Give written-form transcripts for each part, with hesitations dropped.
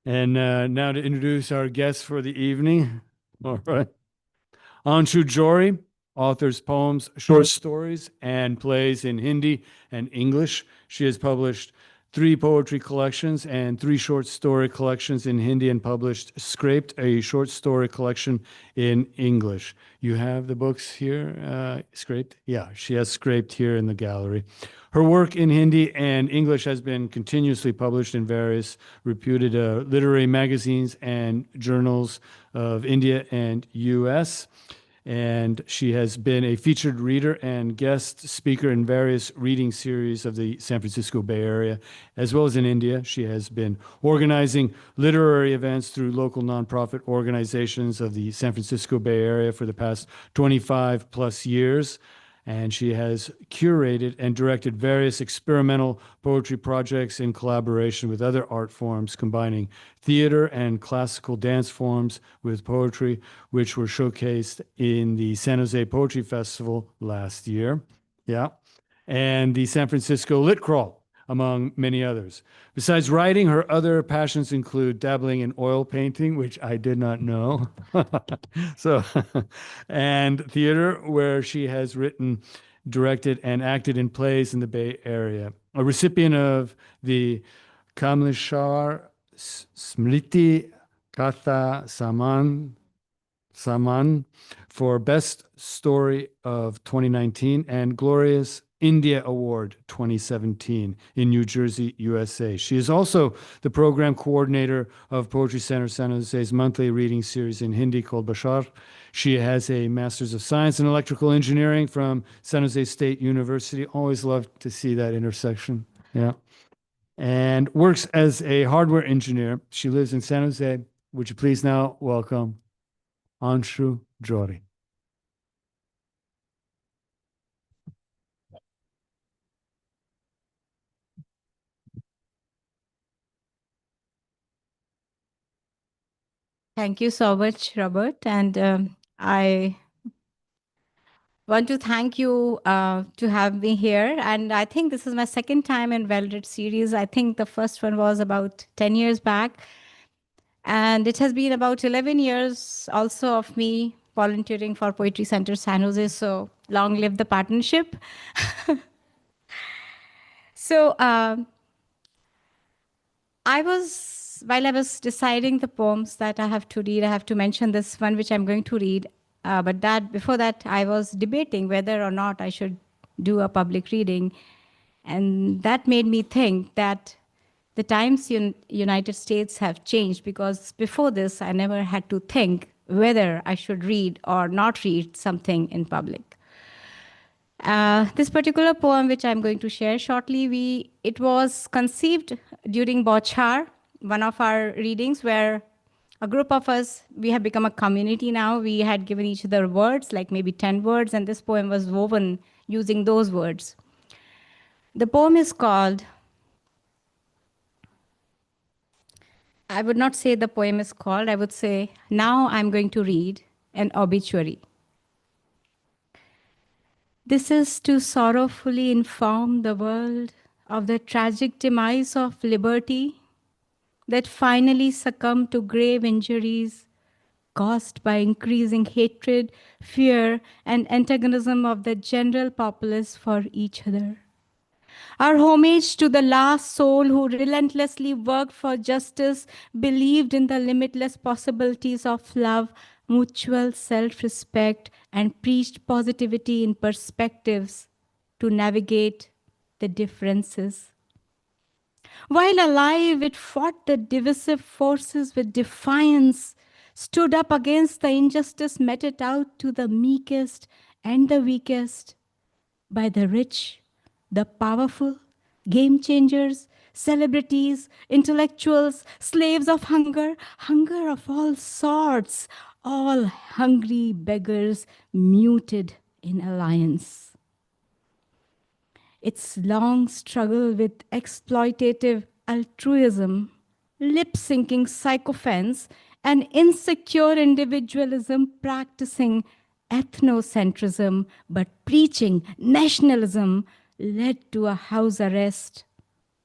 And now to introduce our guest for the evening. All right. Anshu Johri authors poems, short stories, and plays in Hindi and English. She has published 3 poetry collections and 3 short story collections in Hindi and published Scraped, a short story collection in English. You have the books here, Scraped? Yeah, she has Scraped here in the gallery. Her work in Hindi and English has been continuously published in various reputed literary magazines and journals of India and US. And she has been a featured reader and guest speaker in various reading series of the San Francisco Bay Area, as well as in India. She has been organizing literary events through local nonprofit organizations of the San Francisco Bay Area for the past 25 plus years. And she has curated and directed various experimental poetry projects in collaboration with other art forms, combining theater and classical dance forms with poetry, which were showcased in the San Jose Poetry Festival last year. Yeah. And the San Francisco Lit Crawl, among many others. Besides writing, her other passions include dabbling in oil painting, which I did not know. So, and theater, where she has written, directed, and acted in plays in the Bay Area. A recipient of the Kamleshwar Smriti Katha Saman for Best Story of 2019 and Glorious India Award 2017 in New Jersey, USA. She is also the program coordinator of Poetry Center San Jose's monthly reading series in Hindi called Bashar. She has a Master's of Science in Electrical Engineering from San Jose State University. Always love to see that intersection. Yeah. And works as a hardware engineer. She lives in San Jose. Would you please now welcome Anshu Johri. Thank you so much, Robert. And I want to thank you to have me here. And I think this is my second time in Well-Read series. I think the first one was about 10 years back. And it has been about 11 years also of me volunteering for Poetry Center San Jose. So long live the partnership. So while I was deciding the poems that I have to read, I have to mention this one, which I'm going to read. But before that, I was debating whether or not I should do a public reading. And that made me think that the times in United States have changed, because before this, I never had to think whether I should read or not read something in public. This particular poem, which I'm going to share shortly, it was conceived during Bauchar, one of our readings, where a group of us, we have become a community now. We had given each other words, like maybe 10 words, and this poem was woven using those words. The poem is called, I would not say the poem is called, I would say, now I'm going to read an obituary. This is to sorrowfully inform the world of the tragic demise of liberty that finally succumbed to grave injuries caused by increasing hatred, fear, and antagonism of the general populace for each other. Our homage to the last soul who relentlessly worked for justice, believed in the limitless possibilities of love, mutual self-respect, and preached positivity in perspectives to navigate the differences. While alive, it fought the divisive forces with defiance, stood up against the injustice meted out to the meekest and the weakest by the rich, the powerful, game changers, celebrities, intellectuals, slaves of hunger, hunger of all sorts, all hungry beggars muted in alliance. Its long struggle with exploitative altruism, lip-syncing sycophants, and insecure individualism practicing ethnocentrism but preaching nationalism led to a house arrest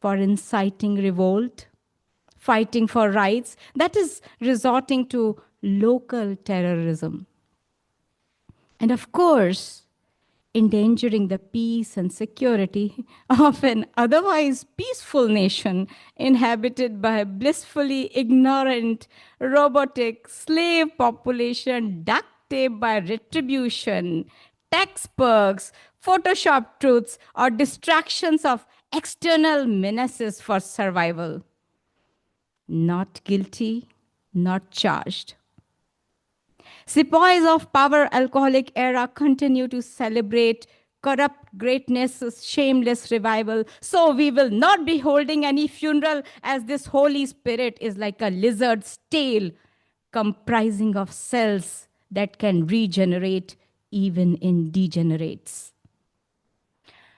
for inciting revolt, fighting for rights, that is resorting to local terrorism. And of course, endangering the peace and security of an otherwise peaceful nation inhabited by a blissfully ignorant, robotic, slave population duct taped by retribution, tax perks, Photoshop truths, or distractions of external menaces for survival. Not guilty, not charged. Sepoys of power alcoholic era continue to celebrate corrupt greatness' shameless revival. So we will not be holding any funeral, as this Holy Spirit is like a lizard's tail comprising of cells that can regenerate even in degenerates.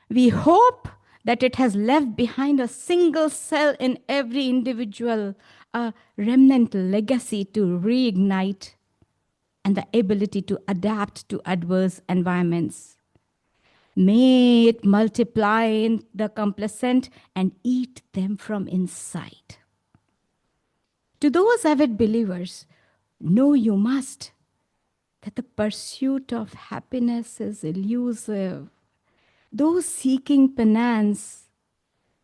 We hope that it has left behind a single cell in every individual, a remnant legacy to reignite, and the ability to adapt to adverse environments. May it multiply in the complacent and eat them from inside. To those avid believers, know you must that the pursuit of happiness is elusive. Those seeking penance,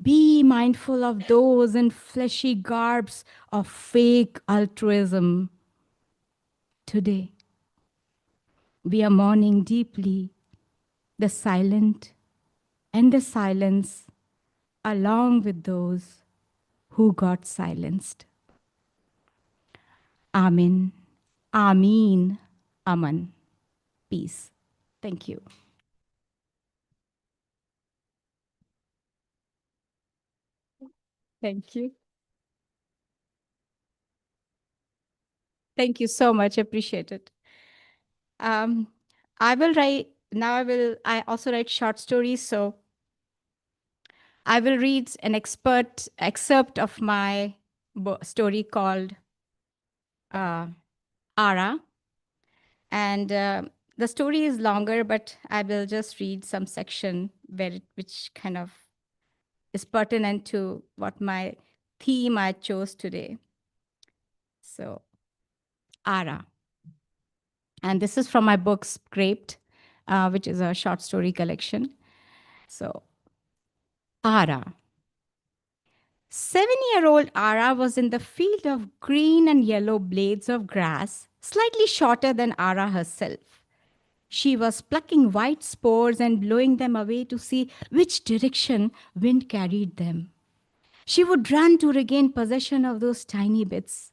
be mindful of those in fleshy garbs of fake altruism. Today, we are mourning deeply the silent and the silence, along with those who got silenced. Amen. Amin. Aman. Peace. Thank you. Thank you. Thank you so much. Appreciate it. I will write, now I also write short stories. So I will read an excerpt of my story called Ara. And the story is longer, but I will just read some section which kind of is pertinent to what my theme I chose today. So, Ara. And this is from my book, Scraped, which is a short story collection. So, Ara. 7-year-old Ara was in the field of green and yellow blades of grass, slightly shorter than Ara herself. She was plucking white spores and blowing them away to see which direction wind carried them. She would run to regain possession of those tiny bits.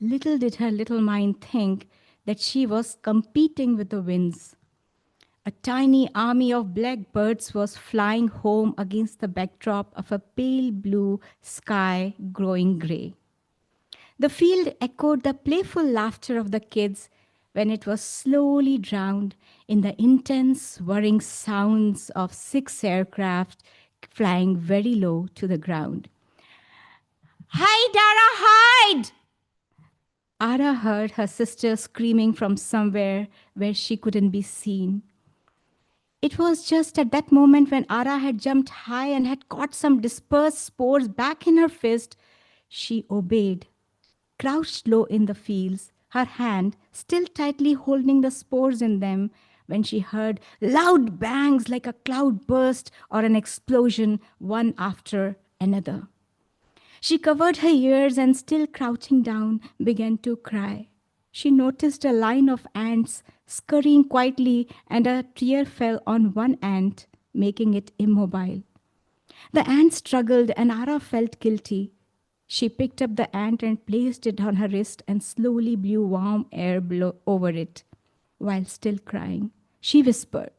Little did her little mind think that she was competing with the winds. A tiny army of blackbirds was flying home against the backdrop of a pale blue sky growing gray. The field echoed the playful laughter of the kids when it was slowly drowned in the intense whirring sounds of 6 aircraft flying very low to the ground. "Hide, Ara, hide!" Ara heard her sister screaming from somewhere where she couldn't be seen. It was just at that moment when Ara had jumped high and had caught some dispersed spores back in her fist, she obeyed, crouched low in the fields, her hand still tightly holding the spores in them, when she heard loud bangs like a cloud burst or an explosion, one after another. She covered her ears and, still crouching down, began to cry. She noticed a line of ants scurrying quietly, and a tear fell on one ant, making it immobile. The ant struggled, and Ara felt guilty. She picked up the ant and placed it on her wrist and slowly blew warm air over it. While still crying, she whispered,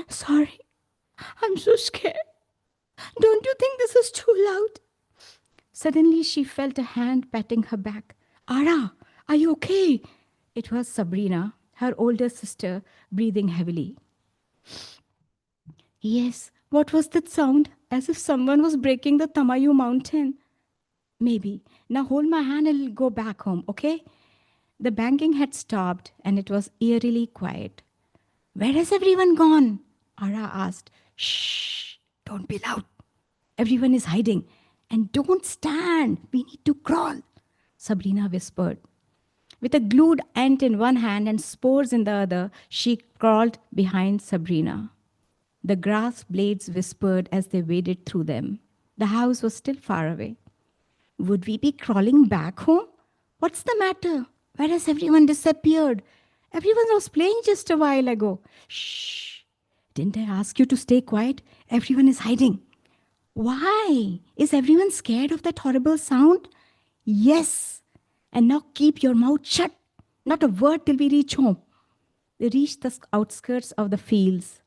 "Sorry, I'm so scared. Don't you think this is too loud?" Suddenly, she felt a hand patting her back. "Ara, are you okay?" It was Sabrina, her older sister, breathing heavily. "Yes, what was that sound? As if someone was breaking the Tamayu mountain." "Maybe. Now hold my hand and we'll go back home, okay?" The banging had stopped and it was eerily quiet. "Where has everyone gone?" Ara asked. "Shh, don't be loud. Everyone is hiding. And don't stand. We need to crawl." Sabrina whispered. With a glued ant in one hand and spores in the other, she crawled behind Sabrina. The grass blades whispered as they waded through them. The house was still far away. Would we be crawling back home? What's the matter? Where has everyone disappeared? Everyone was playing just a while ago. Shh! Didn't I ask you to stay quiet? Everyone is hiding. Why? Is everyone scared of that horrible sound? Yes. And now keep your mouth shut. Not a word till we reach home. They reached the outskirts of the fields.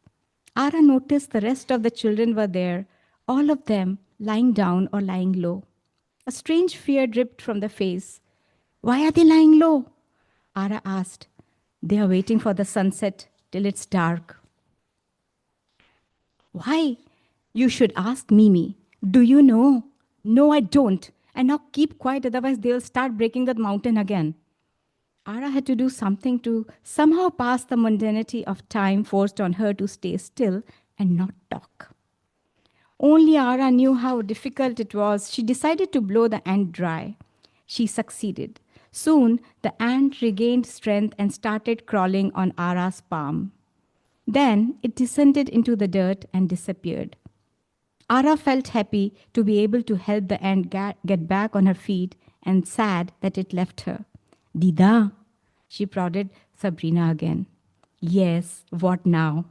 Ara noticed the rest of the children were there, all of them lying down or lying low. A strange fear dripped from the face. Why are they lying low? Ara asked. They are waiting for the sunset till it's dark. Why? You should ask Mimi. Do you know? No, I don't. And now keep quiet, otherwise they'll start breaking the mountain again. Ara had to do something to somehow pass the mundanity of time forced on her to stay still and not talk. Only Ara knew how difficult it was. She decided to blow the ant dry. She succeeded. Soon, the ant regained strength and started crawling on Ara's palm. Then, it descended into the dirt and disappeared. Ara felt happy to be able to help the ant get back on her feet and sad that it left her. Dida, she prodded Sabrina again. Yes, what now?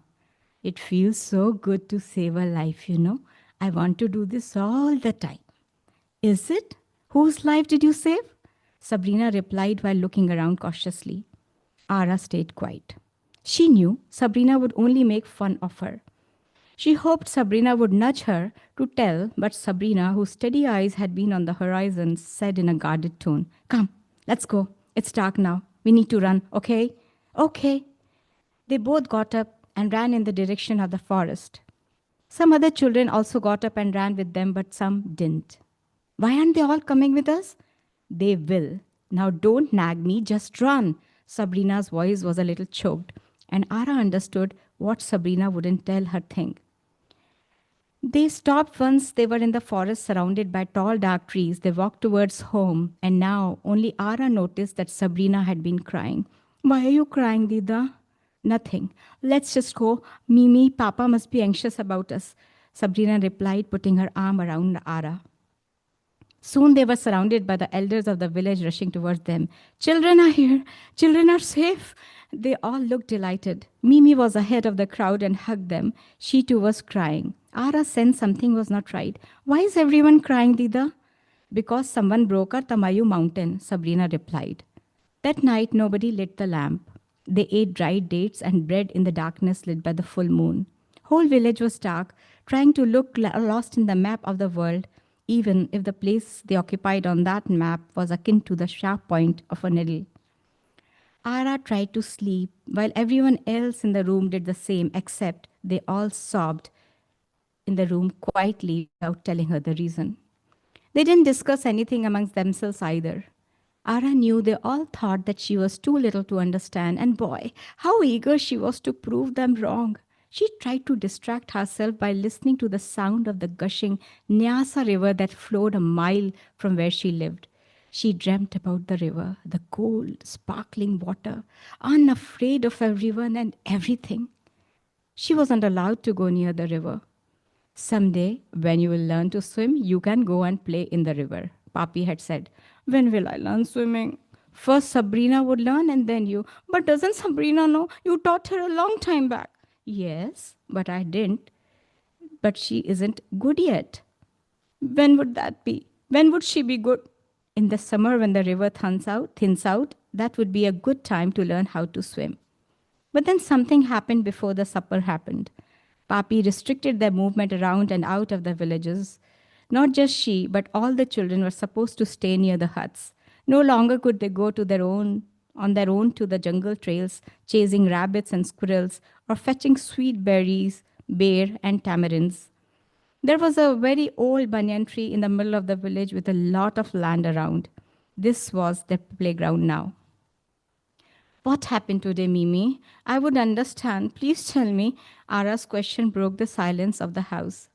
It feels so good to save a life, you know. I want to do this all the time. Is it? Whose life did you save? Sabrina replied while looking around cautiously. Ara stayed quiet. She knew Sabrina would only make fun of her. She hoped Sabrina would nudge her to tell, but Sabrina, whose steady eyes had been on the horizon, said in a guarded tone, Come, let's go. It's dark now. We need to run, okay? Okay. They both got up and ran in the direction of the forest. Some other children also got up and ran with them, but some didn't. Why aren't they all coming with us? They will. Now don't nag me, just run. Sabrina's voice was a little choked, and Ara understood what Sabrina wouldn't tell her thing. They stopped once they were in the forest surrounded by tall dark trees. They walked towards home, and now only Ara noticed that Sabrina had been crying. Why are you crying, Dida? Nothing. Let's just go. Mimi, Papa must be anxious about us, Sabrina replied, putting her arm around Ara. Soon they were surrounded by the elders of the village rushing towards them. Children are here. Children are safe. They all looked delighted. Mimi was ahead of the crowd and hugged them. She too was crying. Ara sensed something was not right. Why is everyone crying, Dida? Because someone broke our Tamayu mountain, Sabrina replied. That night, nobody lit the lamp. They ate dried dates and bread in the darkness lit by the full moon. Whole village was dark, trying to look lost in the map of the world, even if the place they occupied on that map was akin to the sharp point of a needle. Ara tried to sleep, while everyone else in the room did the same, except they all sobbed in the room quietly without telling her the reason. They didn't discuss anything amongst themselves either. Ara knew they all thought that she was too little to understand, and boy, how eager she was to prove them wrong. She tried to distract herself by listening to the sound of the gushing Nyasa river that flowed a mile from where she lived. She dreamt about the river, the cold, sparkling water, unafraid of everyone and everything. She wasn't allowed to go near the river. Someday, when you will learn to swim, you can go and play in the river, Papi had said. When will I learn swimming? First Sabrina would learn and then you. But doesn't Sabrina know? You taught her a long time back. Yes, but I didn't. But she isn't good yet. When would that be? When would she be good? In the summer when the river thins out, that would be a good time to learn how to swim. But then something happened before the supper happened. Papi restricted their movement around and out of the villages. Not just she, but all the children were supposed to stay near the huts. No longer could they go on their own to the jungle trails, chasing rabbits and squirrels, or fetching sweet berries, bear, and tamarinds. There was a very old banyan tree in the middle of the village with a lot of land around. This was their playground now. What happened today, Mimi? I would understand. Please tell me. Ara's question broke the silence of the house.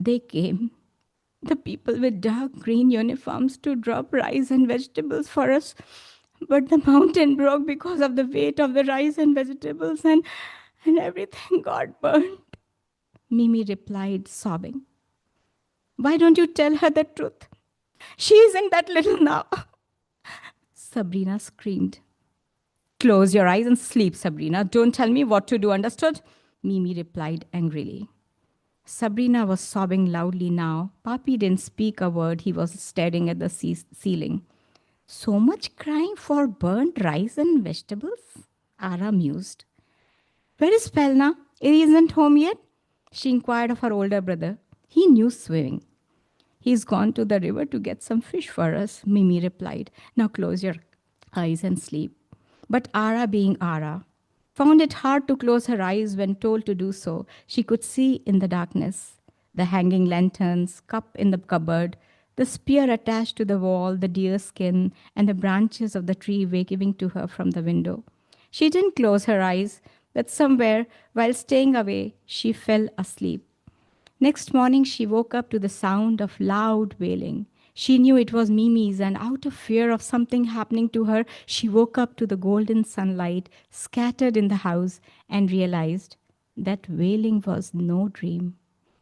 They came. the people with dark green uniforms to drop rice and vegetables for us. But the mountain broke because of the weight of the rice and vegetables, and everything got burnt. Mimi replied, sobbing. Why don't you tell her the truth? She isn't that little now. Sabrina screamed. Close your eyes and sleep, Sabrina. Don't tell me what to do, understood? Mimi replied angrily. Sabrina was sobbing loudly now. Papi didn't speak a word. He was staring at the ceiling. So much crying for burnt rice and vegetables? Ara mused. Where is Pelna? He isn't home yet? She inquired of her older brother. He knew swimming. He's gone to the river to get some fish for us, Mimi replied. Now close your eyes and sleep. But Ara, being Ara, found it hard to close her eyes when told to do so. She could see in the darkness the hanging lanterns, cup in the cupboard, the spear attached to the wall, the deer skin, and the branches of the tree waving to her from the window. She didn't close her eyes, but somewhere, while staying away, she fell asleep. Next morning, she woke up to the sound of loud wailing. She knew it was Mimi's, and out of fear of something happening to her, she woke up to the golden sunlight scattered in the house and realized that wailing was no dream.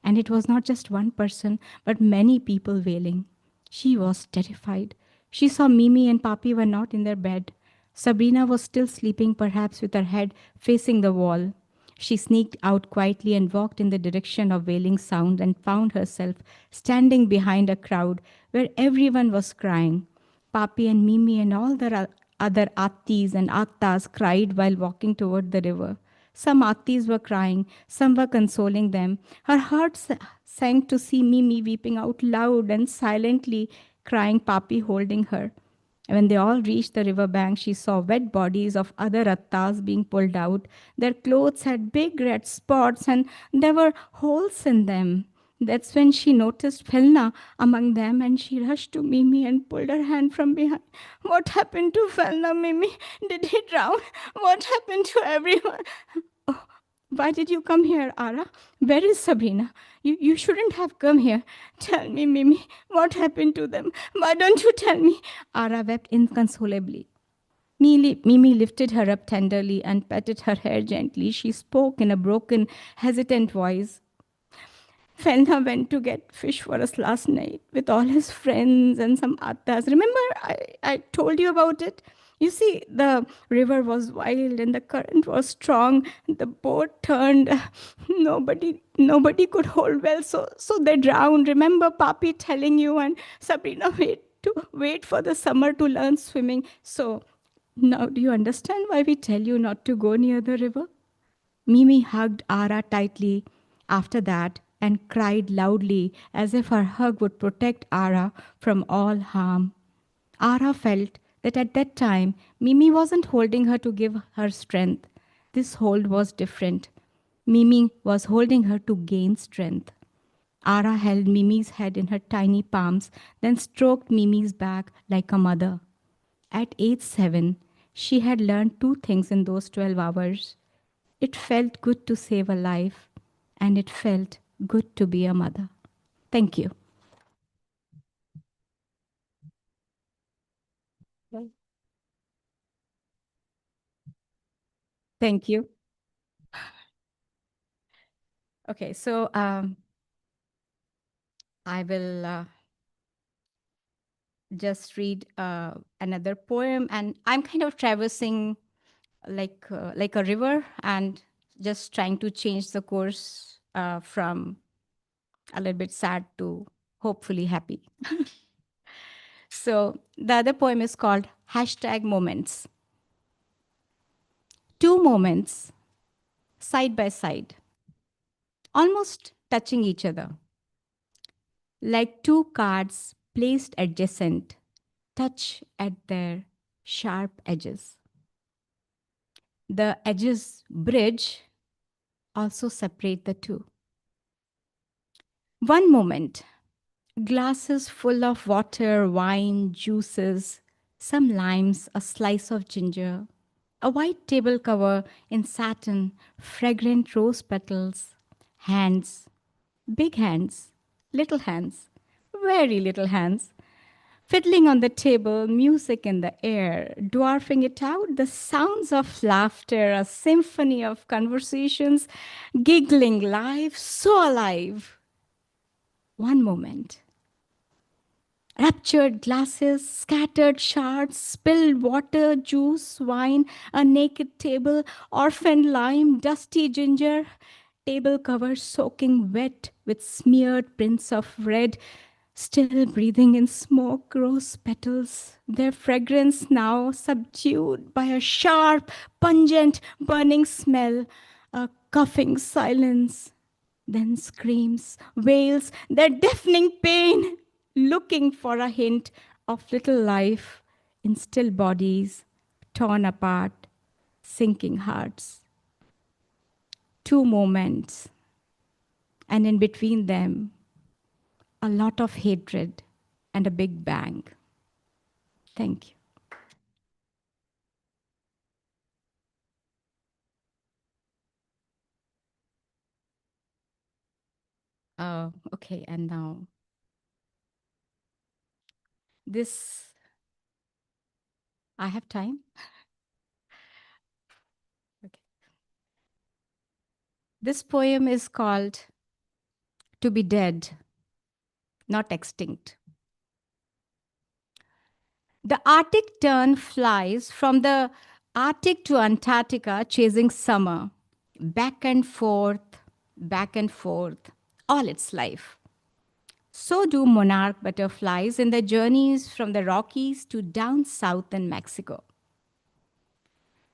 And it was not just one person, but many people wailing. She was terrified. She saw Mimi and Papi were not in their bed. Sabrina was still sleeping, perhaps with her head facing the wall. She sneaked out quietly and walked in the direction of wailing sound and found herself standing behind a crowd where everyone was crying. Papi and Mimi and all the other attis and attas cried while walking toward the river. Some attis were crying, some were consoling them. Her heart sank to see Mimi weeping out loud and silently crying, Papi holding her. When they all reached the river bank, she saw wet bodies of other attas being pulled out. Their clothes had big red spots and there were holes in them. That's when she noticed Felna among them and she rushed to Mimi and pulled her hand from behind. What happened to Felna, Mimi? Did he drown? What happened to everyone? Oh, why did you come here, Ara? Where is Sabrina? You shouldn't have come here. Tell me, Mimi, what happened to them? Why don't you tell me? Ara wept inconsolably. Mimi lifted her up tenderly and patted her hair gently. She spoke in a broken, hesitant voice. Felna went to get fish for us last night with all his friends and some attas. Remember, I told you about it? You see, the river was wild and the current was strong. The boat turned. Nobody could hold well, so they drowned. Remember Papi telling you and Sabrina wait for the summer to learn swimming. So now do you understand why we tell you not to go near the river? Mimi hugged Ara tightly after that and cried loudly as if her hug would protect Ara from all harm. Ara felt that at that time, Mimi wasn't holding her to give her strength. This hold was different. Mimi was holding her to gain strength. Ara held Mimi's head in her tiny palms, then stroked Mimi's back like a mother. At age 7, she had learned 2 things in those 12 hours. It felt good to save a life, and it felt good to be a mother. Thank you. Thank you. Okay, so I will just read another poem, and I'm kind of traversing like a river and just trying to change the course from a little bit sad to hopefully happy. So the other poem is called #Moments. 2 moments side by side, almost touching each other, like 2 cards placed adjacent, touch at their sharp edges. The edges bridge, also separate the 2. One moment, glasses full of water, wine, juices, some limes, a slice of ginger, a white table cover in satin, fragrant rose petals, hands, big hands, little hands, very little hands, fiddling on the table, music in the air, dwarfing it out, the sounds of laughter, a symphony of conversations, giggling life, so alive. One moment. Ruptured glasses, scattered shards, spilled water, juice, wine, a naked table, orphaned lime, dusty ginger, table cover soaking wet with smeared prints of red, still breathing in smoke, rose petals, their fragrance now subdued by a sharp, pungent, burning smell, a coughing silence, then screams, wails, their deafening pain, looking for a hint of little life in still bodies, torn apart, sinking hearts. Two moments, and in between them, a lot of hatred and a big bang. Thank you. Okay, and now this, I have time? Okay. This poem is called To Be Dead, Not Extinct. The Arctic tern flies from the Arctic to Antarctica chasing summer, back and forth, all its life. So do monarch butterflies in their journeys from the Rockies to down south in Mexico.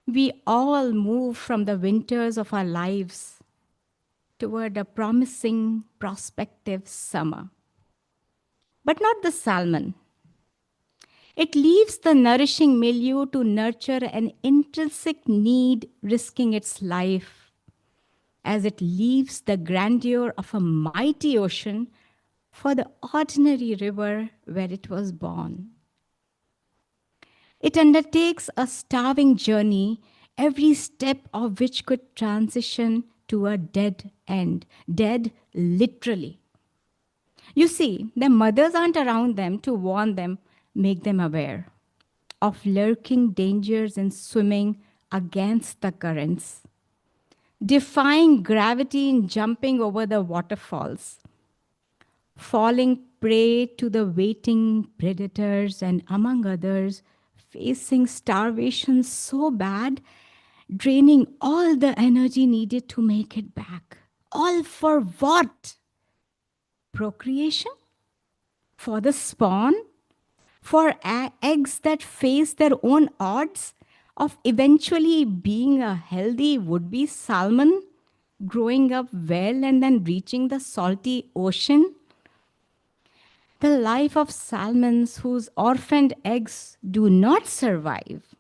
We all move from the winters of our lives toward a promising, prospective summer. But not the salmon. It leaves the nourishing milieu to nurture an intrinsic need, risking its life, as it leaves the grandeur of a mighty ocean for the ordinary river where it was born. It undertakes a starving journey, every step of which could transition to a dead end, dead literally. You see, their mothers aren't around them to warn them, make them aware of lurking dangers in swimming against the currents, defying gravity in jumping over the waterfalls, falling prey to the waiting predators, and among others, facing starvation so bad, draining all the energy needed to make it back. All for what? Procreation? For the spawn? For eggs that face their own odds of eventually being a healthy would-be salmon, growing up well and then reaching the salty ocean? The life of salmons whose orphaned eggs do not survive.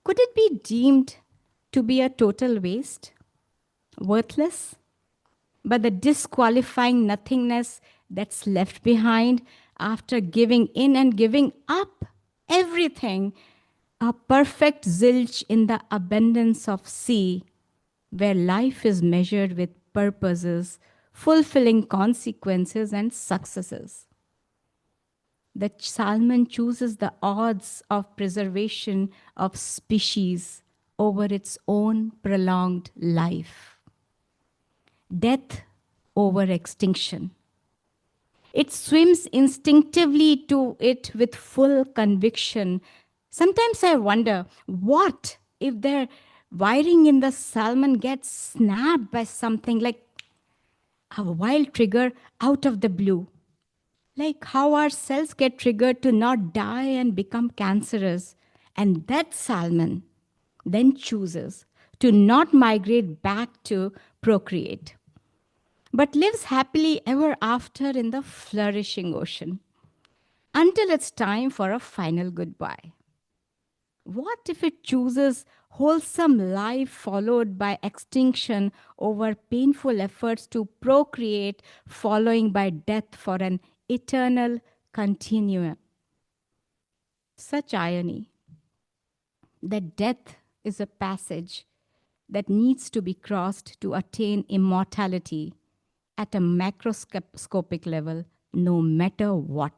Could it be deemed to be a total waste? Worthless? But the disqualifying nothingness that's left behind after giving in and giving up everything, a perfect zilch in the abundance of sea, where life is measured with purposes, fulfilling consequences and successes. The salmon chooses the odds of preservation of species over its own prolonged life. Death over extinction. It swims instinctively to it with full conviction. Sometimes I wonder, what if their wiring in the salmon gets snapped by something like a wild trigger out of the blue? Like how our cells get triggered to not die and become cancerous. And that salmon then chooses to not migrate back to procreate, but lives happily ever after in the flourishing ocean until it's time for a final goodbye. What if it chooses wholesome life followed by extinction over painful efforts to procreate, following by death for an eternal continuum? Such irony that death is a passage that needs to be crossed to attain immortality at a macroscopic level, no matter what.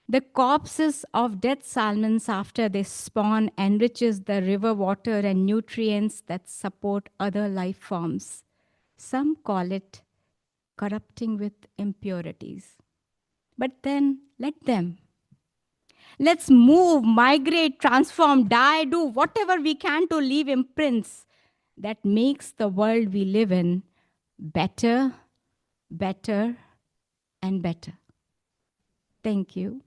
The corpses of dead salmons after they spawn enriches the river water and nutrients that support other life forms. Some call it corrupting with impurities. But then let them. Let's move, migrate, transform, die, do whatever we can to leave imprints that makes the world we live in better, better, and better. Thank you.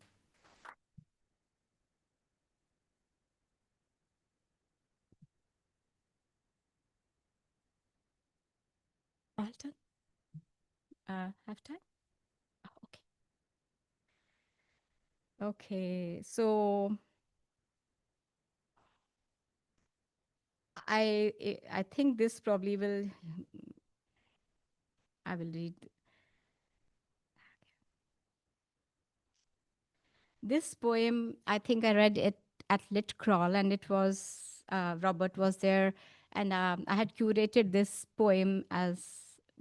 Alton? Have time? Oh, okay. Okay, so I think this probably will, I will read. This poem, I think I read it at Lit Crawl, and it was, Robert was there, and I had curated this poem as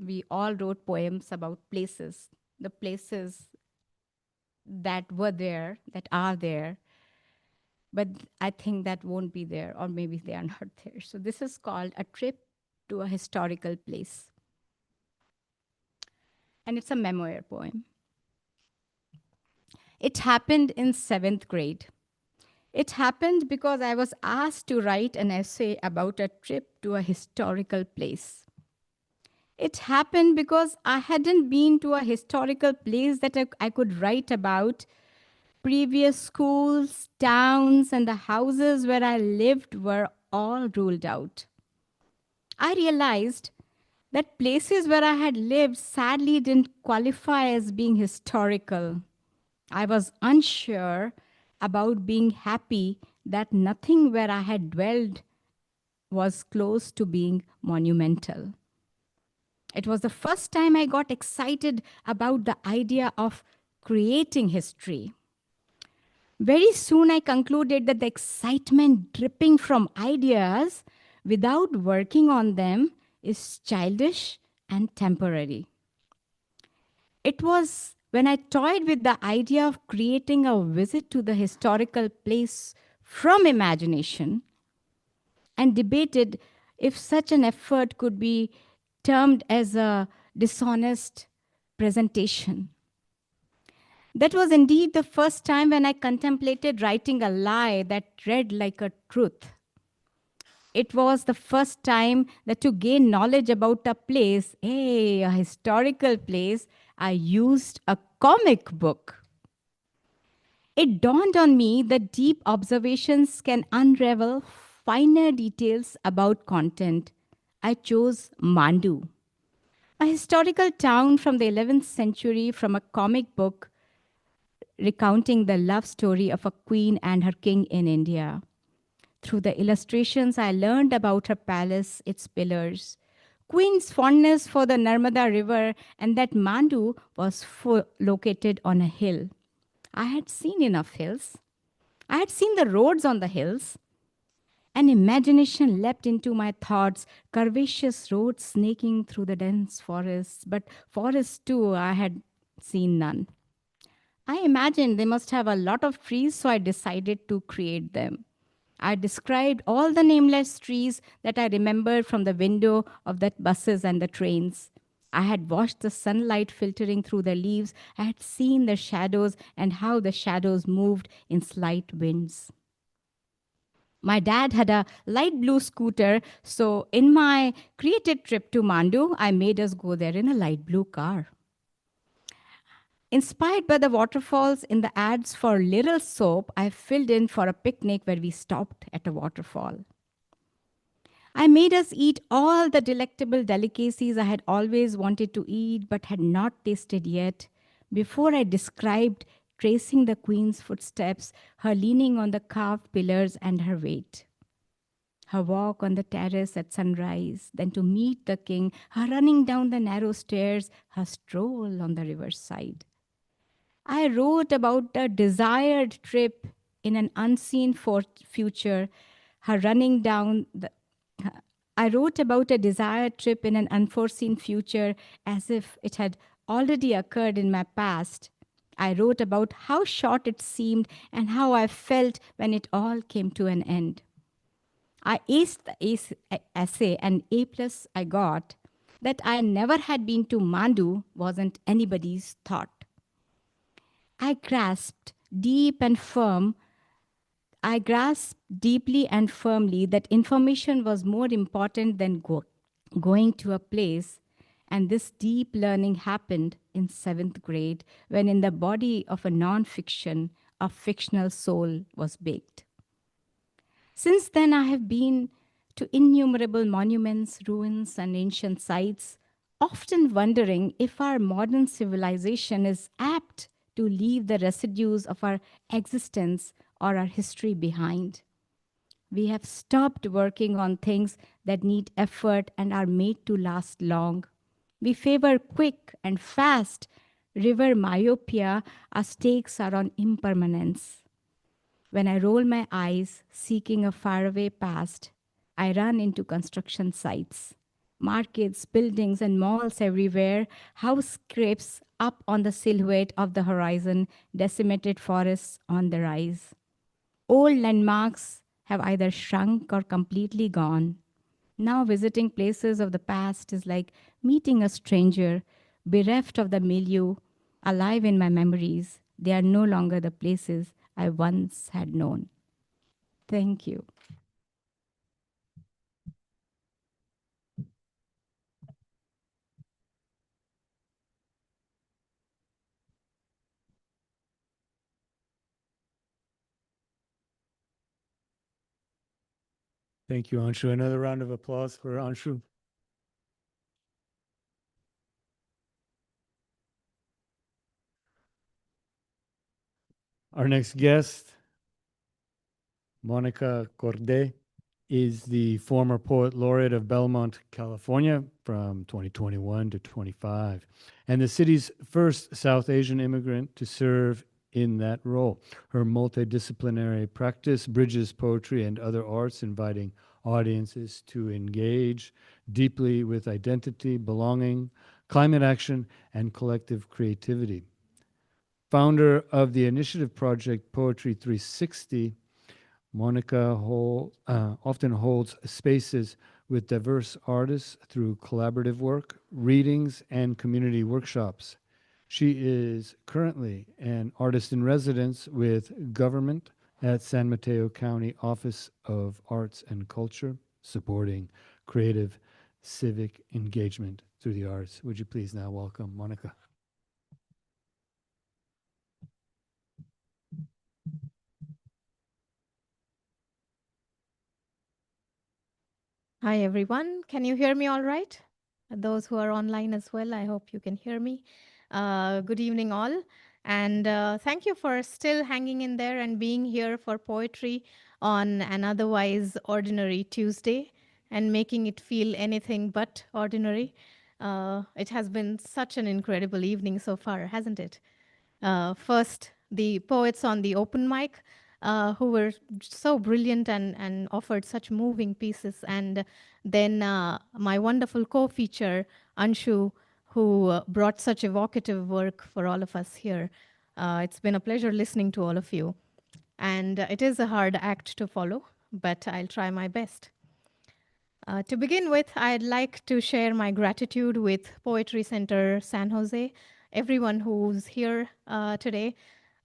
we all wrote poems about places, the places that were there, that are there, but I think that won't be there, or maybe they are not there. So this is called A Trip to a Historical Place. And it's a memoir poem. It happened in 7th grade. It happened because I was asked to write an essay about a trip to a historical place. It happened because I hadn't been to a historical place that I could write about. Previous schools, towns, and the houses where I lived were all ruled out. I realized that places where I had lived sadly didn't qualify as being historical. I was unsure about being happy that nothing where I had dwelled was close to being monumental. It was the first time I got excited about the idea of creating history. Very soon I concluded that the excitement dripping from ideas without working on them is childish and temporary. It was when I toyed with the idea of creating a visit to the historical place from imagination and debated if such an effort could be termed as a dishonest presentation. That was indeed the first time when I contemplated writing a lie that read like a truth. It was the first time that to gain knowledge about a place, a historical place, I used a comic book. It dawned on me that deep observations can unravel finer details about content. I chose Mandu, a historical town from the 11th century from a comic book recounting the love story of a queen and her king in India. Through the illustrations, I learned about her palace, its pillars, Queen's fondness for the Narmada River, and that Mandu was located on a hill. I had seen enough hills. I had seen the roads on the hills. And imagination leapt into my thoughts, curvaceous roads snaking through the dense forests, but forests too, I had seen none. I imagined they must have a lot of trees, so I decided to create them. I described all the nameless trees that I remembered from the window of the buses and the trains. I had watched the sunlight filtering through the leaves. I had seen the shadows and how the shadows moved in slight winds. My dad had a light blue scooter, so in my created trip to Mandu, I made us go there in a light blue car. Inspired by the waterfalls in the ads for Little Soap, I filled in for a picnic where we stopped at a waterfall. I made us eat all the delectable delicacies I had always wanted to eat but had not tasted yet. Before I described tracing the queen's footsteps, her leaning on the carved pillars and her weight. Her walk on the terrace at sunrise, then to meet the king, her running down the narrow stairs, her stroll on the riverside. I wrote about a desired trip in an unseen future, her running down the. I wrote about a desired trip in an unforeseen future as if it had already occurred in my past. I wrote about how short it seemed and how I felt when it all came to an end. I aced the essay, and A plus I got. That I never had been to Mandu wasn't anybody's thought. I grasped deep and firm. I grasped deeply and firmly that information was more important than going to a place. And this deep learning happened in seventh grade when, in the body of a non-fiction, a fictional soul was baked. Since then, I have been to innumerable monuments, ruins, and ancient sites, often wondering if our modern civilization is apt to leave the residues of our existence or our history behind. We have stopped working on things that need effort and are made to last long. We favor quick and fast, river myopia. Our stakes are on impermanence. When I roll my eyes, seeking a faraway past, I run into construction sites. Markets, buildings, and malls everywhere, house scrapes up on the silhouette of the horizon, decimated forests on the rise. Old landmarks have either shrunk or completely gone. Now, visiting places of the past is like meeting a stranger, bereft of the milieu, alive in my memories. They are no longer the places I once had known. Thank you. Thank you, Anshu. Another round of applause for Anshu. Our next guest, Monica Korde, is the former poet laureate of Belmont, California from 2021 to 25, and the city's first South Asian immigrant to serve in that role. Her multidisciplinary practice bridges poetry and other arts, inviting audiences to engage deeply with identity, belonging, climate action, and collective creativity. Founder of the initiative project Poetry 360, Monica often holds spaces with diverse artists through collaborative work, readings, and community workshops. She is currently an artist in residence with government at San Mateo County Office of Arts and Culture, supporting creative civic engagement through the arts. Would you please now welcome Monica? Hi, everyone. Can you hear me all right? Those who are online as well, I hope you can hear me. Good evening, all. And thank you for still hanging in there and being here for poetry on an otherwise ordinary Tuesday and making it feel anything but ordinary. It has been such an incredible evening so far, hasn't it? First, the poets on the open mic, who were so brilliant and offered such moving pieces. And then my wonderful co-feature, Anshu, who brought such evocative work for all of us here. It's been a pleasure listening to all of you. And it is a hard act to follow, but I'll try my best. To begin with, I'd like to share my gratitude with Poetry Center San Jose, everyone who's here today,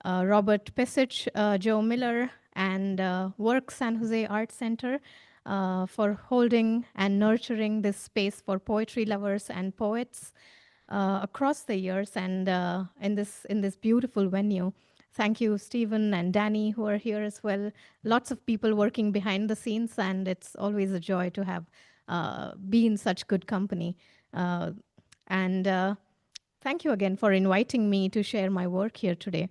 Robert Pesich, Joe Miller, and Work San Jose Art Center for holding and nurturing this space for poetry lovers and poets across the years and in this beautiful venue. Thank you, Stephen and Danny, who are here as well. Lots of people working behind the scenes, and it's always a joy to have be in such good company. And thank you again for inviting me to share my work here today.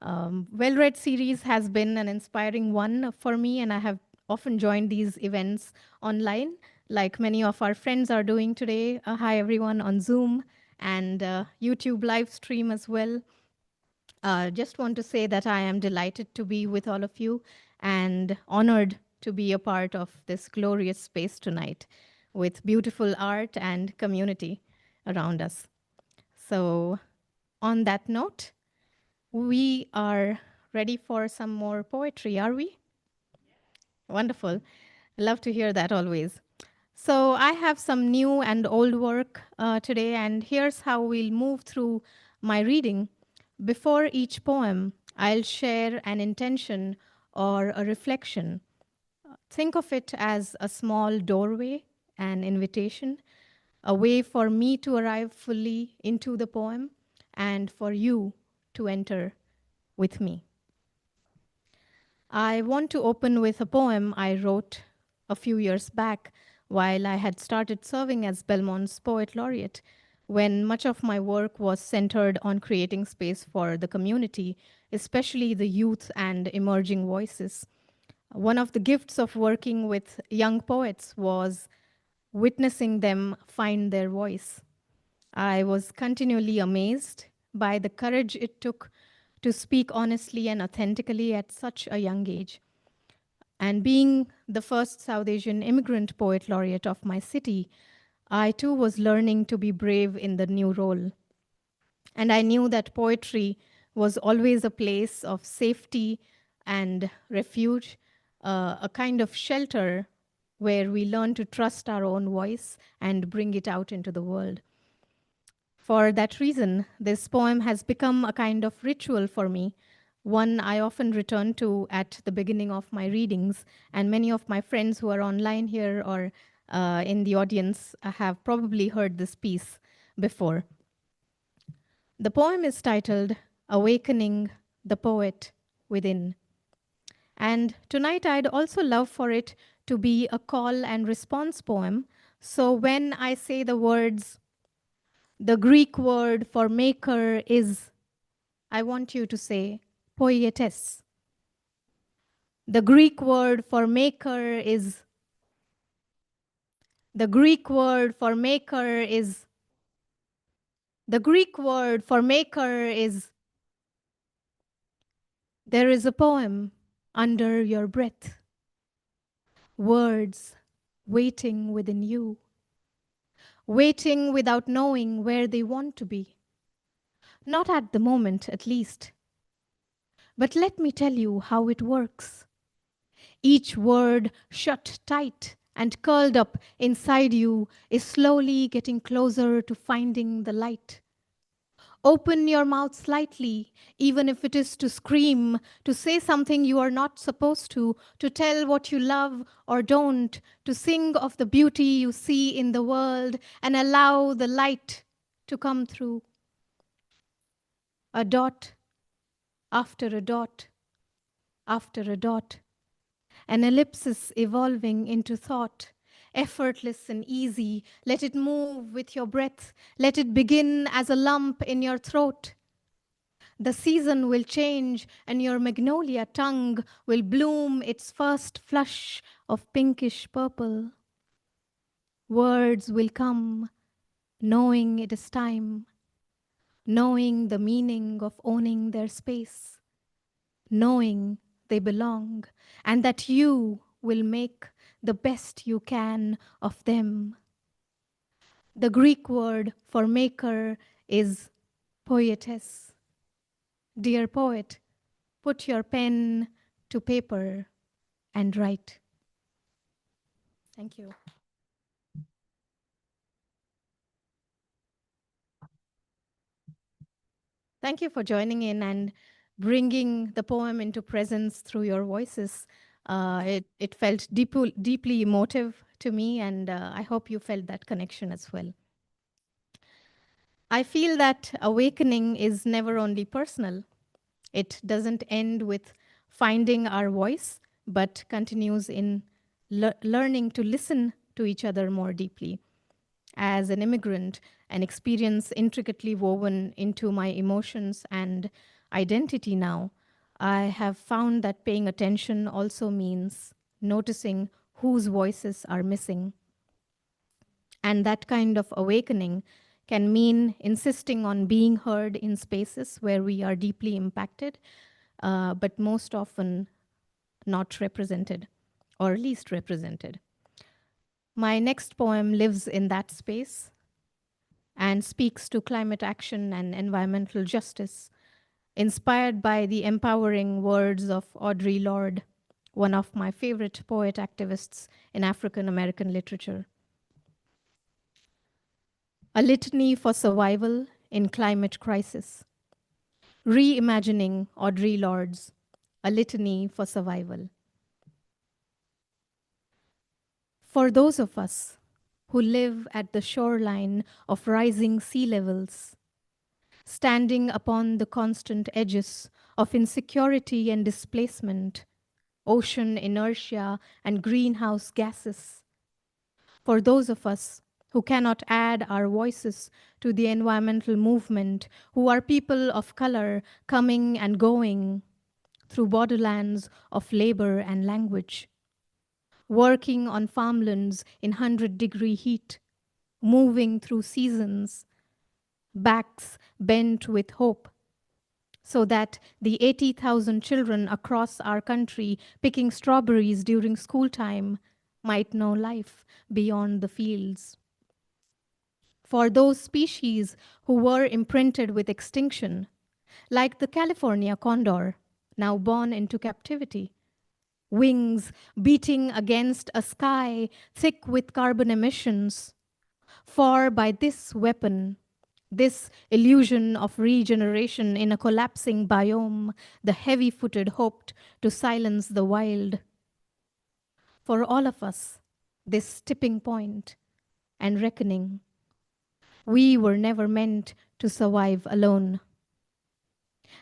Well-Read series has been an inspiring one for me, and I have often joined these events online, like many of our friends are doing today. Hi, everyone, on Zoom and YouTube live stream as well. Just want to say that I am delighted to be with all of you and honored to be a part of this glorious space tonight with beautiful art and community around us. So on that note, we are ready for some more poetry, are we? Wonderful. Love to hear that always. So I have some new and old work today, and here's how we'll move through my reading. Before each poem, I'll share an intention or a reflection. Think of it as a small doorway, an invitation, a way for me to arrive fully into the poem and for you to enter with me. I want to open with a poem I wrote a few years back while I had started serving as Belmont's Poet Laureate, when much of my work was centered on creating space for the community, especially the youth and emerging voices. One of the gifts of working with young poets was witnessing them find their voice. I was continually amazed by the courage it took to speak honestly and authentically at such a young age. And being the first South Asian immigrant poet laureate of my city, I too was learning to be brave in the new role. And I knew that poetry was always a place of safety and refuge, a kind of shelter where we learn to trust our own voice and bring it out into the world. For that reason, this poem has become a kind of ritual for me, one I often return to at the beginning of my readings, and many of my friends who are online here or in the audience have probably heard this piece before. The poem is titled Awakening the Poet Within. And tonight I'd also love for it to be a call and response poem. So when I say the words, the Greek word for maker is, I want you to say poietes. The Greek word for maker is, the Greek word for maker is, the Greek word for maker is, there is a poem under your breath. Words waiting within you, waiting without knowing where they want to be. Not at the moment, at least. But let me tell you how it works. Each word shut tight and curled up inside you is slowly getting closer to finding the light. Open your mouth slightly, even if it is to scream, to say something you are not supposed to tell what you love or don't, to sing of the beauty you see in the world and allow the light to come through. A dot after a dot after a dot, an ellipsis evolving into thought. Effortless and easy, let it move with your breath. Let it begin as a lump in your throat. The season will change and your magnolia tongue will bloom its first flush of pinkish purple. Words will come, knowing it is time, knowing the meaning of owning their space, knowing they belong, and that you will make the best you can of them. The Greek word for maker is poietes. Dear poet, put your pen to paper and write. Thank you. Thank you for joining in and bringing the poem into presence through your voices. It felt deeply emotive to me, and I hope you felt that connection as well. I feel that awakening is never only personal. It doesn't end with finding our voice, but continues in learning to listen to each other more deeply. As an immigrant, an experience intricately woven into my emotions and identity now, I have found that paying attention also means noticing whose voices are missing. And that kind of awakening can mean insisting on being heard in spaces where we are deeply impacted, but most often not represented, or least represented. My next poem lives in that space. and speaks to climate action and environmental justice, inspired by the empowering words of Audre Lorde, one of my favorite poet activists in African American literature. A litany for survival in climate crisis. Reimagining Audre Lorde's A Litany for Survival. For those of us who live at the shoreline of rising sea levels, standing upon the constant edges of insecurity and displacement, ocean inertia and greenhouse gases. For those of us who cannot add our voices to the environmental movement, who are people of color coming and going through borderlands of labor and language, working on farmlands in 100-degree heat, moving through seasons, backs bent with hope, so that the 80,000 children across our country picking strawberries during school time might know life beyond the fields. For those species who were imprinted with extinction, like the California condor, now born into captivity, wings beating against a sky thick with carbon emissions. For by this weapon, this illusion of regeneration in a collapsing biome, the heavy-footed hoped to silence the wild. For all of us, this tipping point and reckoning, we were never meant to survive alone.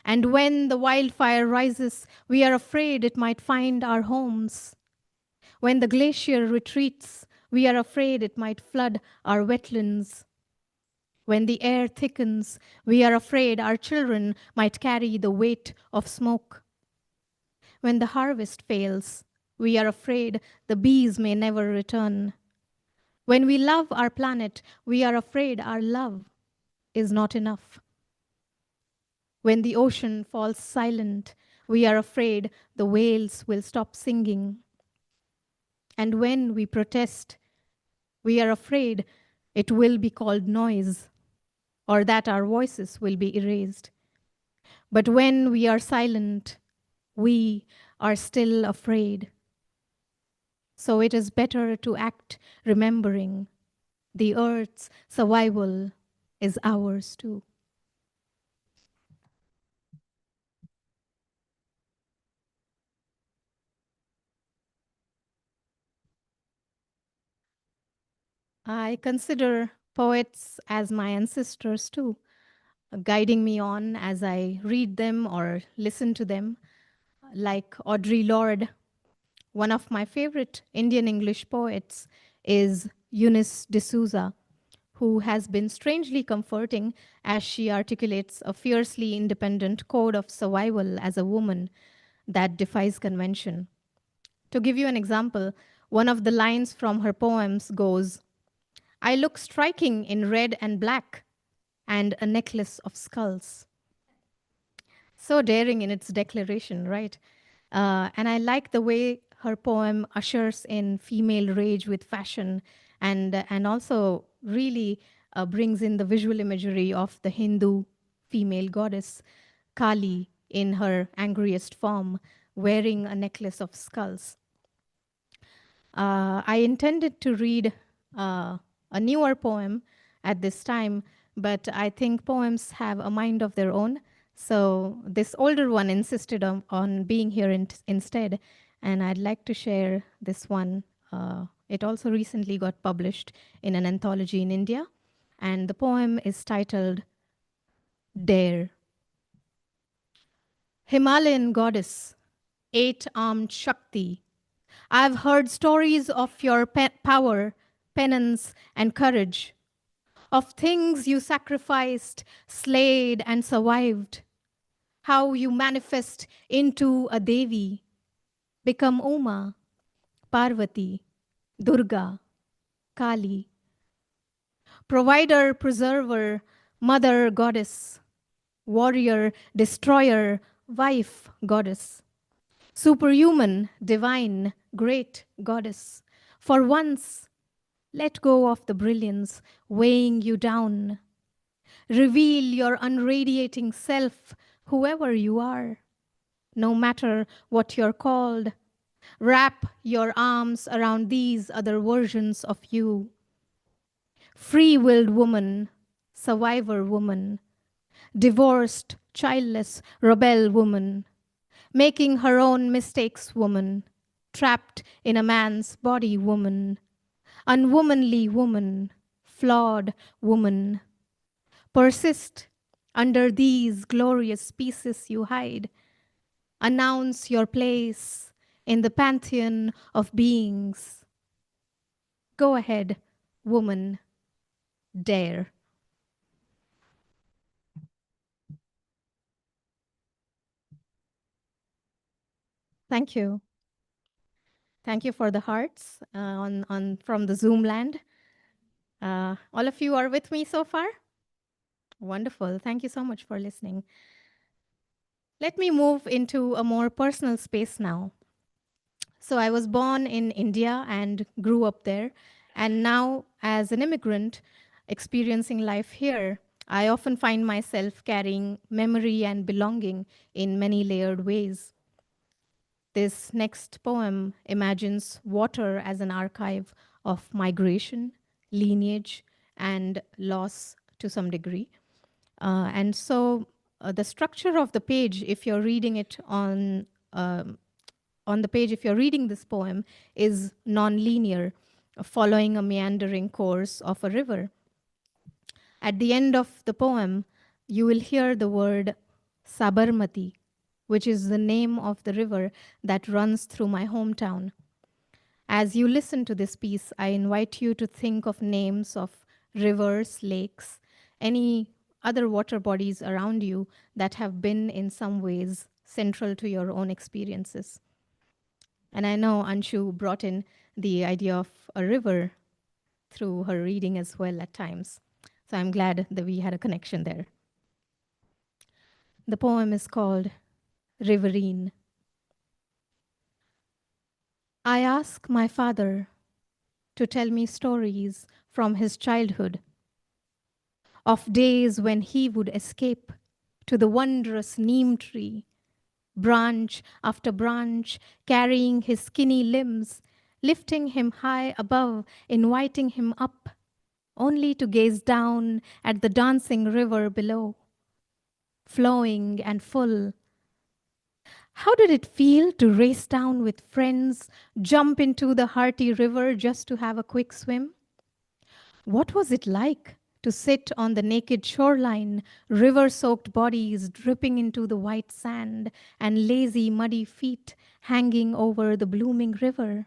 And when the wildfire rises, we are afraid it might find our homes. When the glacier retreats, we are afraid it might flood our wetlands. When the air thickens, we are afraid our children might carry the weight of smoke. When the harvest fails, we are afraid the bees may never return. When we love our planet, we are afraid our love is not enough. When the ocean falls silent, we are afraid the whales will stop singing. And when we protest, we are afraid it will be called noise, or that our voices will be erased. But when we are silent, we are still afraid. So it is better to act remembering the earth's survival is ours too. I consider poets as my ancestors too, guiding me on as I read them or listen to them, like Audre Lorde. One of my favorite Indian English poets is Eunice D'Souza, who has been strangely comforting as she articulates a fiercely independent code of survival as a woman that defies convention. To give you an example, one of the lines from her poems goes, "I look striking in red and black and a necklace of skulls." So daring in its declaration, right? And I like the way her poem ushers in female rage with fashion and also really brings in the visual imagery of the Hindu female goddess Kali in her angriest form, wearing a necklace of skulls. I intended to read a newer poem at this time, but I think poems have a mind of their own. So this older one insisted on being here instead, and I'd like to share this one. It also recently got published in an anthology in India, and the poem is titled Dare. Himalayan goddess, eight-armed Shakti, I've heard stories of your power, penance, and courage, of things you sacrificed, slayed, and survived, how you manifest into a Devi, become Uma, Parvati, Durga, Kali, provider, preserver, mother goddess, warrior, destroyer, wife goddess, superhuman, divine, great goddess. For once, Let go of the brilliance weighing you down. Reveal your unradiating self, whoever you are, no matter what you're called. Wrap your arms around these other versions of you. Free-willed woman, survivor woman, divorced, childless, rebel woman, making her own mistakes woman, trapped in a man's body woman, unwomanly woman, flawed woman. Persist under these glorious pieces you hide. Announce your place in the pantheon of beings. Go ahead, woman, dare. Thank you. Thank you for the hearts from the Zoom land. All of you are with me so far? Wonderful. Thank you so much for listening. Let me move into a more personal space now. So I was born in India and grew up there. And now, as an immigrant experiencing life here, I often find myself carrying memory and belonging in many layered ways. This next poem imagines water as an archive of migration, lineage, and loss to some degree. And so the structure of the page, if you're reading it on the page, if you're reading this poem, is non-linear, following a meandering course of a river. At the end of the poem, you will hear the word Sabarmati, which is the name of the river that runs through my hometown. As you listen to this piece, I invite you to think of names of rivers, lakes, any other water bodies around you that have been in some ways central to your own experiences. And I know Anshu brought in the idea of a river through her reading as well at times. So I'm glad that we had a connection there. The poem is called Riverine. I ask my father to tell me stories from his childhood of days when he would escape to the wondrous neem tree, branch after branch, carrying his skinny limbs, lifting him high above, inviting him up, only to gaze down at the dancing river below, flowing and full. How did it feel to race down with friends, jump into the hearty river just to have a quick swim? What was it like to sit on the naked shoreline, river-soaked bodies dripping into the white sand and lazy, muddy feet hanging over the blooming river?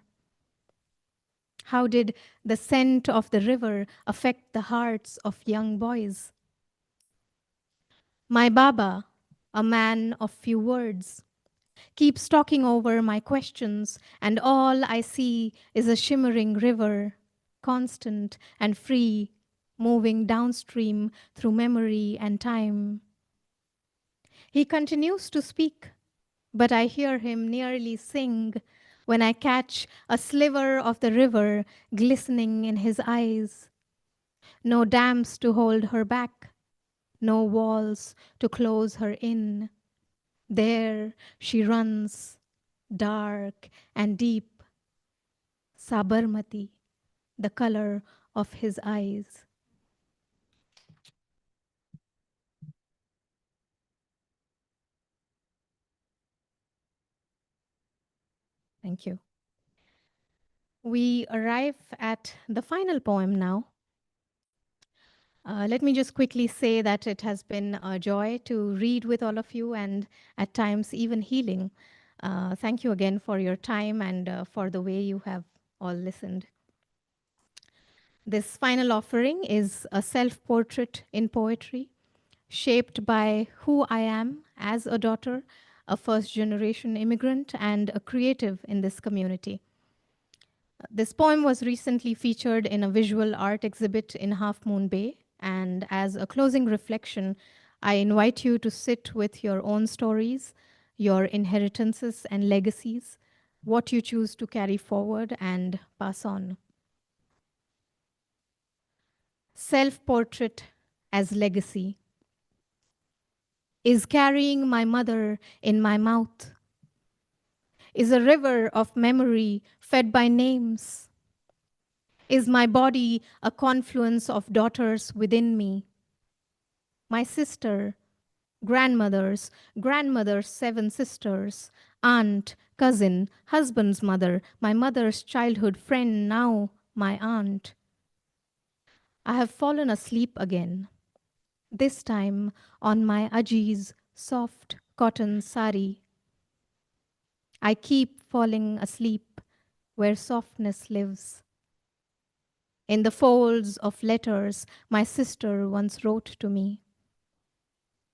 How did the scent of the river affect the hearts of young boys? My Baba, a man of few words, keeps talking over my questions, and all I see is a shimmering river, constant and free, moving downstream through memory and time. He continues to speak, but I hear him nearly sing when I catch a sliver of the river glistening in his eyes. No dams to hold her back, no walls to close her in. There she runs, dark and deep. Sabarmati, the color of his eyes. Thank you. We arrive at the final poem now. Let me just quickly say that it has been a joy to read with all of you and at times even healing. Thank you again for your time and for the way you have all listened. This final offering is a self-portrait in poetry, shaped by who I am as a daughter, a first-generation immigrant, and a creative in this community. This poem was recently featured in a visual art exhibit in Half Moon Bay, and as a closing reflection, I invite you to sit with your own stories, your inheritances and legacies, what you choose to carry forward and pass on. self-portrait as legacy, is carrying my mother in my mouth, is a river of memory fed by names, is my body a confluence of daughters within me, my sister, grandmother's 7 sisters, aunt, cousin, husband's mother, my mother's childhood friend, now my aunt. I have fallen asleep again, this time on my Aji's soft cotton sari. I keep falling asleep where softness lives. In the folds of letters my sister once wrote to me.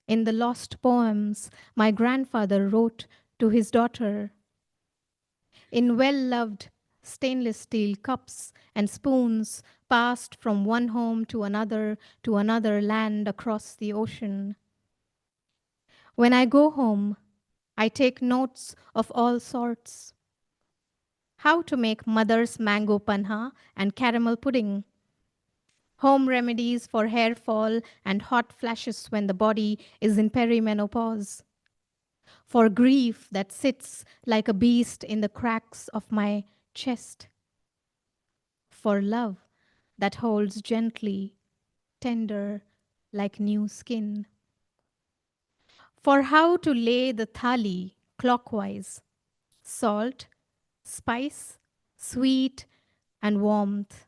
In the lost poems my grandfather wrote to his daughter. In well-loved stainless steel cups and spoons passed from one home to another land across the ocean. When I go home, I take notes of all sorts. How to make mother's mango panha and caramel pudding. Home remedies for hair fall and hot flashes when the body is in perimenopause. For grief that sits like a beast in the cracks of my chest. For love that holds gently, tender, like new skin. For how to lay the thali clockwise, salt, spice, sweet, and warmth.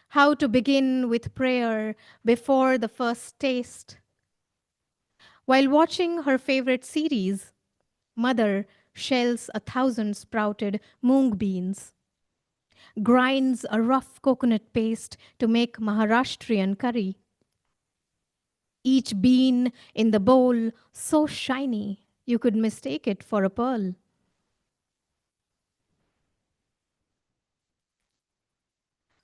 How to begin with prayer before the first taste. While watching her favorite series, mother shells 1,000 sprouted mung beans, grinds a rough coconut paste to make Maharashtrian curry. Each bean in the bowl so shiny you could mistake it for a pearl.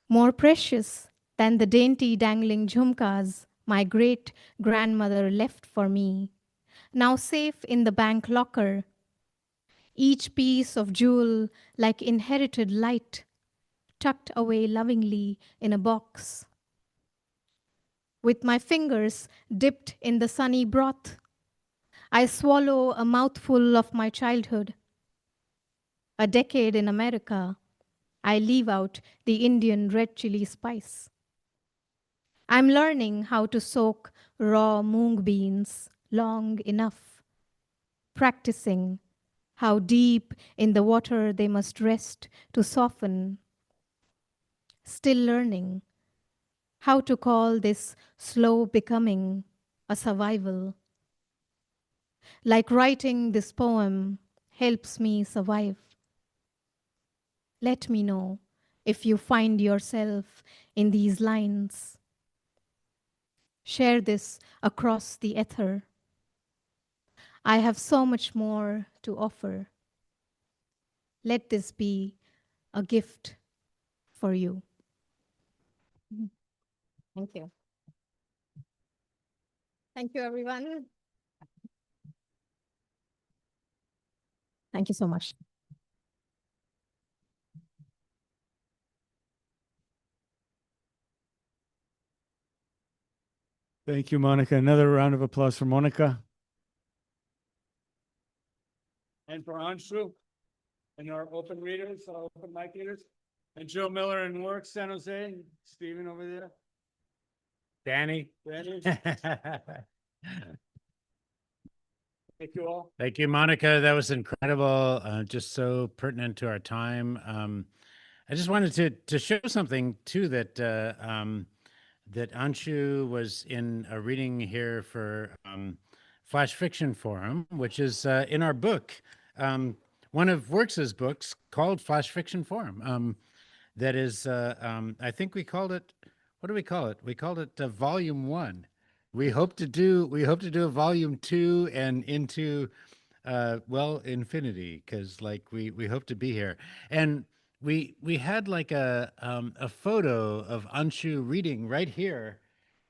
More precious than the dainty dangling jhumkas my great-grandmother left for me, now safe in the bank locker, each piece of jewel like inherited light, tucked away lovingly in a box. With my fingers dipped in the sunny broth, I swallow a mouthful of my childhood. A decade in America, I leave out the Indian red chili spice. I'm learning how to soak raw mung beans long enough, practicing how deep in the water they must rest to soften. Still learning how to call this slow becoming a survival. Like writing this poem helps me survive. Let me know if you find yourself in these lines. Share this across the ether. I have so much more to offer. Let this be a gift for you. Thank you. Thank you, everyone. Thank you so much. Thank you, Monica. Another round of applause for Monica. And for Anshu and our open readers, our open mic readers. And Joe Miller in work, San Jose. Stephen over there. Danny. Danny. Thank you all. Thank you, Monica. That was incredible. Just so pertinent to our time. I just wanted to show something too that that Anshu was in a reading here for Flash Fiction Forum, which is in our book, one of Works's books called Flash Fiction Forum. That is, I think we called it. What do we call it? We called it Volume 1. We hope to do a Volume 2 and into well, infinity, because like we hope to be here. And we had like a photo of Anshu reading right here,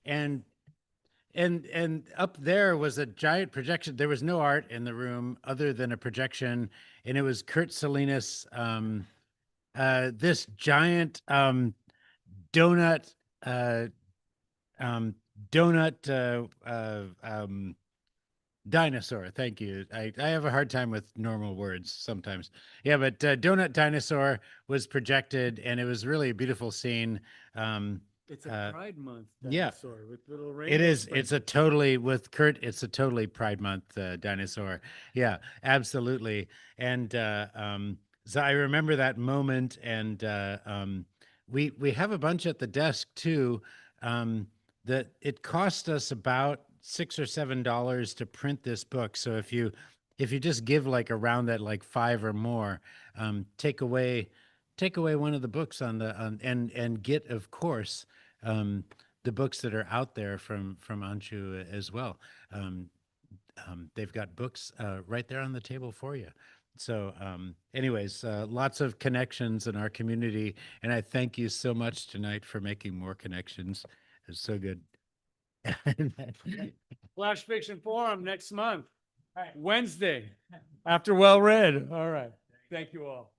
and up there was a giant projection. There was no art in the room other than a projection, and it was Kurt Salinas, this giant donut donut dinosaur. Thank you. I have a hard time with normal words sometimes. Yeah, but Donut Dinosaur was projected, and it was really a beautiful scene. It's a Pride Month yeah. dinosaur with little It rainbow is. It's sprinkles. a totally with Kurt. It's a totally Pride Month dinosaur. Yeah, absolutely. And so I remember that moment, and we have a bunch at the desk too. That it cost us about $6 or $7 to print this book. So if you just give like around that like 5 or more, take away one of the books on the and get, of course, the books that are out there from Anshu as well. They've got books right there on the table for you. So anyways, lots of connections in our community, and I thank you so much tonight for making more connections. It's so good. Flash Fiction Forum next month, Wednesday, after Well Read. All right. Thank you all.